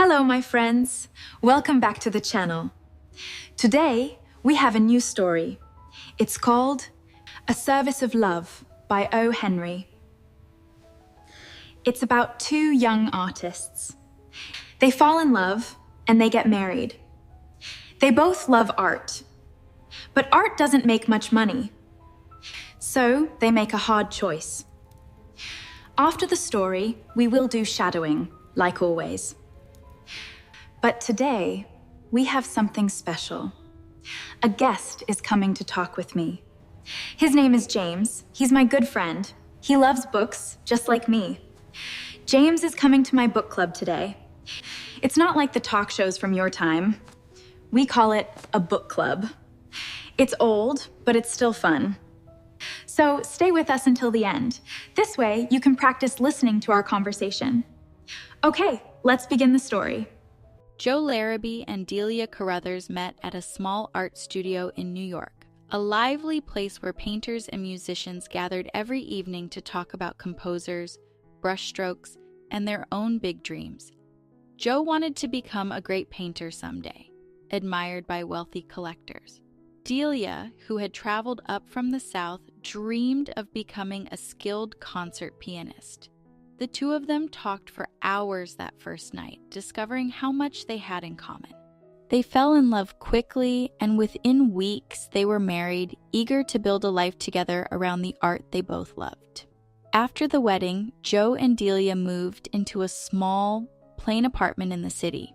Hello, my friends. Welcome back to the channel. Today, we have a new story. It's called A Service of Love by O. Henry. It's about two young artists. They fall in love and they get married. They both love art, but art doesn't make much money. So they make a hard choice. After the story, we will do shadowing, like always. But today, we have something special. A guest is coming to talk with me. His name is James. He's my good friend. He loves books, just like me. James is coming to my book club today. It's not like the talk shows from your time. We call it a book club. It's old, but it's still fun. So stay with us until the end. This way, you can practice listening to our conversation. Okay, let's begin the story. Joe Larrabee and Delia Carruthers met at a small art studio in New York, a lively place where painters and musicians gathered every evening to talk about composers, brushstrokes, and their own big dreams. Joe wanted to become a great painter someday, admired by wealthy collectors. Delia, who had traveled up from the South, dreamed of becoming a skilled concert pianist. The two of them talked for hours that first night, discovering how much they had in common. They fell in love quickly, and within weeks they were married, eager to build a life together around the art they both loved. After the wedding, Joe and Delia moved into a small, plain apartment in the city.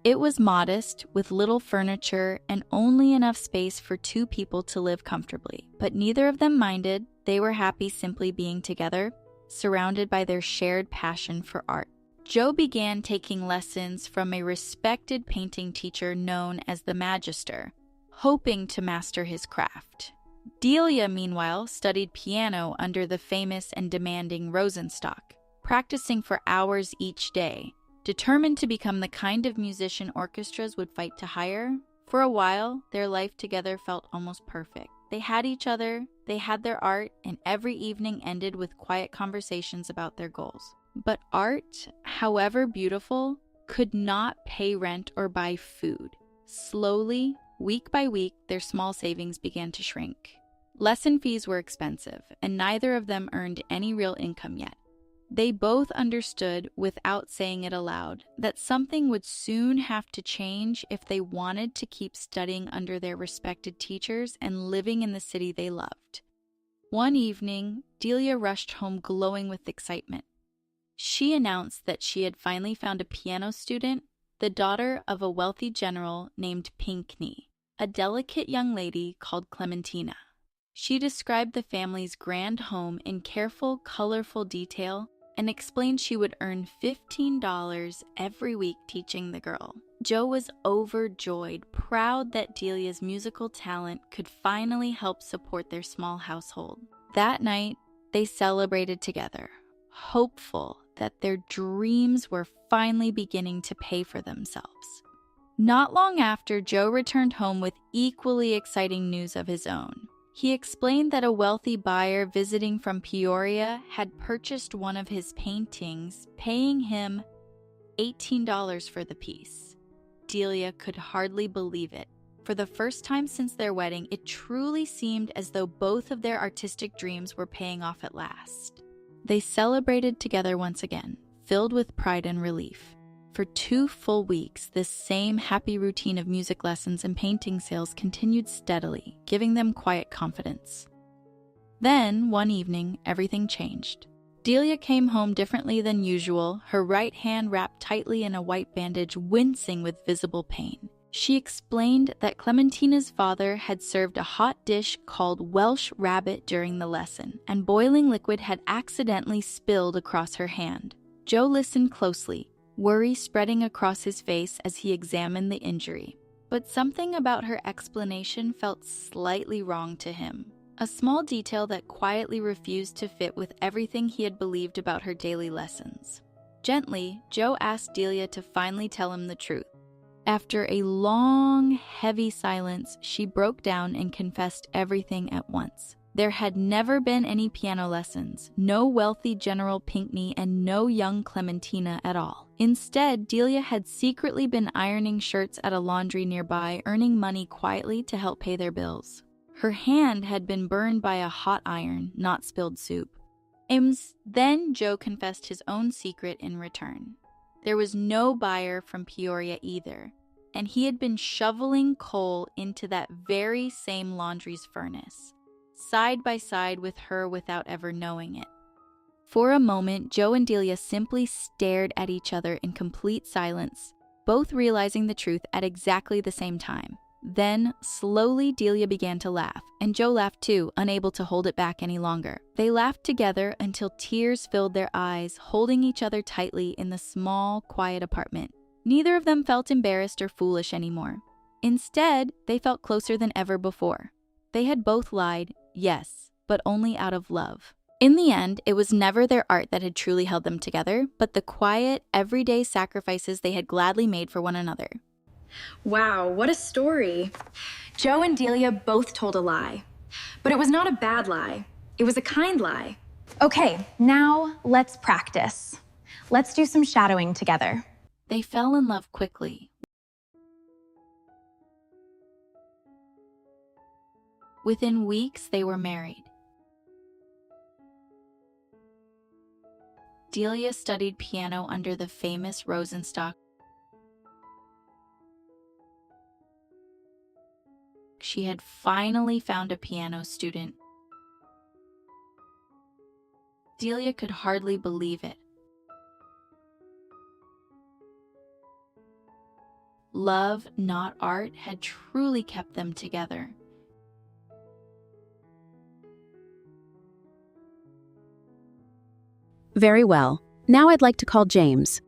It was modest, with little furniture and only enough space for two people to live comfortably, but neither of them minded. They were happy simply being together, surrounded by their shared passion for art. Joe began taking lessons from a respected painting teacher known as the Magister, hoping to master his craft. Delia, meanwhile, studied piano under the famous and demanding Rosenstock, practicing for hours each day, determined to become the kind of musician orchestras would fight to hire. For a while, their life together felt almost perfect. They had each other, they had their art, and every evening ended with quiet conversations about their goals. But art, however beautiful, could not pay rent or buy food. Slowly, week by week, their small savings began to shrink. Lesson fees were expensive, and neither of them earned any real income yet. They both understood, without saying it aloud, that something would soon have to change if they wanted to keep studying under their respected teachers and living in the city they loved. One evening, Delia rushed home glowing with excitement. She announced that she had finally found a piano student, the daughter of a wealthy general named Pinckney, a delicate young lady called Clementina. She described the family's grand home in careful, colorful detail and explained she would earn $15 every week teaching the girl. Joe was overjoyed, proud that Delia's musical talent could finally help support their small household. That night, they celebrated together, hopeful that their dreams were finally beginning to pay for themselves. Not long after, Joe returned home with equally exciting news of his own. He explained that a wealthy buyer visiting from Peoria had purchased one of his paintings, paying him $18 for the piece. Delia could hardly believe it. For the first time since their wedding, it truly seemed as though both of their artistic dreams were paying off at last. They celebrated together once again, filled with pride and relief. For 2 full weeks, this same happy routine of music lessons and painting sales continued steadily, giving them quiet confidence. Then, one evening, everything changed. Delia came home differently than usual, her right hand wrapped tightly in a white bandage, wincing with visible pain. She explained that Clementina's father had served a hot dish called Welsh rabbit during the lesson, and boiling liquid had accidentally spilled across her hand. Joe listened closely, worry spreading across his face as he examined the injury. But something about her explanation felt slightly wrong to him, a small detail that quietly refused to fit with everything he had believed about her daily lessons. Gently, Joe asked Delia to finally tell him the truth. After a long, heavy silence, she broke down and confessed everything at once. There had never been any piano lessons, no wealthy General Pinckney, and no young Clementina at all. Instead, Delia had secretly been ironing shirts at a laundry nearby, earning money quietly to help pay their bills. Her hand had been burned by a hot iron, not spilled soup. Then Joe confessed his own secret in return. There was no buyer from Peoria either, and he had been shoveling coal into that very same laundry's furnace, side by side with her without ever knowing it. For a moment, Joe and Delia simply stared at each other in complete silence, both realizing the truth at exactly the same time. Then, slowly, Delia began to laugh, and Joe laughed too, unable to hold it back any longer. They laughed together until tears filled their eyes, holding each other tightly in the small, quiet apartment. Neither of them felt embarrassed or foolish anymore. Instead, they felt closer than ever before. They had both lied, yes, but only out of love. In the end, it was never their art that had truly held them together, but the quiet, everyday sacrifices they had gladly made for one another. Wow, what a story. Joe and Delia both told a lie. But it was not a bad lie. It was a kind lie. Okay, now let's practice. Let's do some shadowing together. They fell in love quickly. Within weeks, they were married. Delia studied piano under the famous Rosenstock. She had finally found a piano student. Delia could hardly believe it. Love, not art, had truly kept them together. Very well. Now I'd like to call James.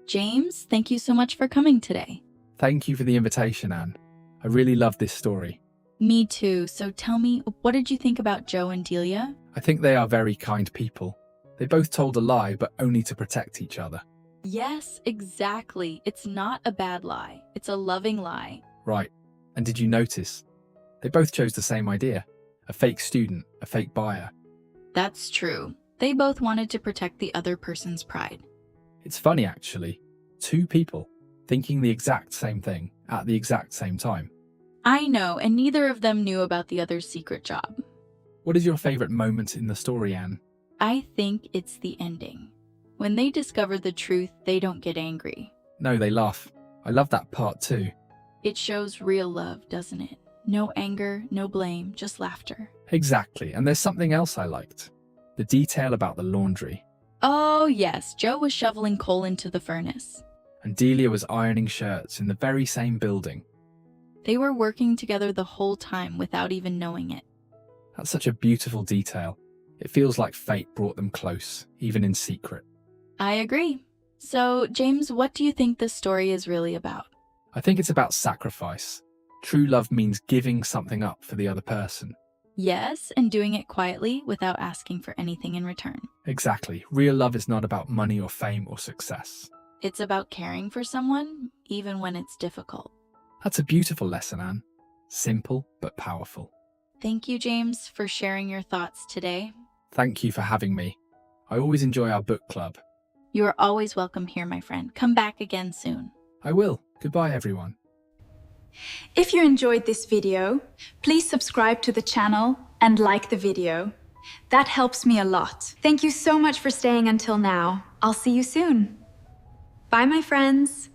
James, thank you so much for coming today. Thank you for the invitation, Anne. I really love this story. Me too. So tell me, what did you think about Joe and Delia? I think they are very kind people. They both told a lie, but only to protect each other. Yes, exactly. It's not a bad lie. It's a loving lie. Right. And did you notice? They both chose the same idea. A fake student, a fake buyer. That's true. They both wanted to protect the other person's pride. It's funny, actually. Two people thinking the exact same thing at the exact same time. I know, and neither of them knew about the other's secret job. What is your favorite moment in the story, Anne? I think it's the ending. When they discover the truth, they don't get angry. No, they laugh. I love that part too. It shows real love, doesn't it? No anger, no blame, just laughter. Exactly, and there's something else I liked. The detail about the laundry. Oh yes, Joe was shoveling coal into the furnace. And Delia was ironing shirts in the very same building. They were working together the whole time without even knowing it. That's such a beautiful detail. It feels like fate brought them close, even in secret. I agree. So, James, what do you think this story is really about? I think it's about sacrifice. True love means giving something up for the other person. Yes, and doing it quietly without asking for anything in return. Exactly. Real love is not about money or fame or success. It's about caring for someone, even when it's difficult. That's a beautiful lesson, Anne. Simple but powerful. Thank you, James, for sharing your thoughts today. Thank you for having me. I always enjoy our book club. You are always welcome here, my friend. Come back again soon. I will. Goodbye, everyone. If you enjoyed this video, please subscribe to the channel and like the video. That helps me a lot. Thank you so much for staying until now. I'll see you soon. Bye, my friends.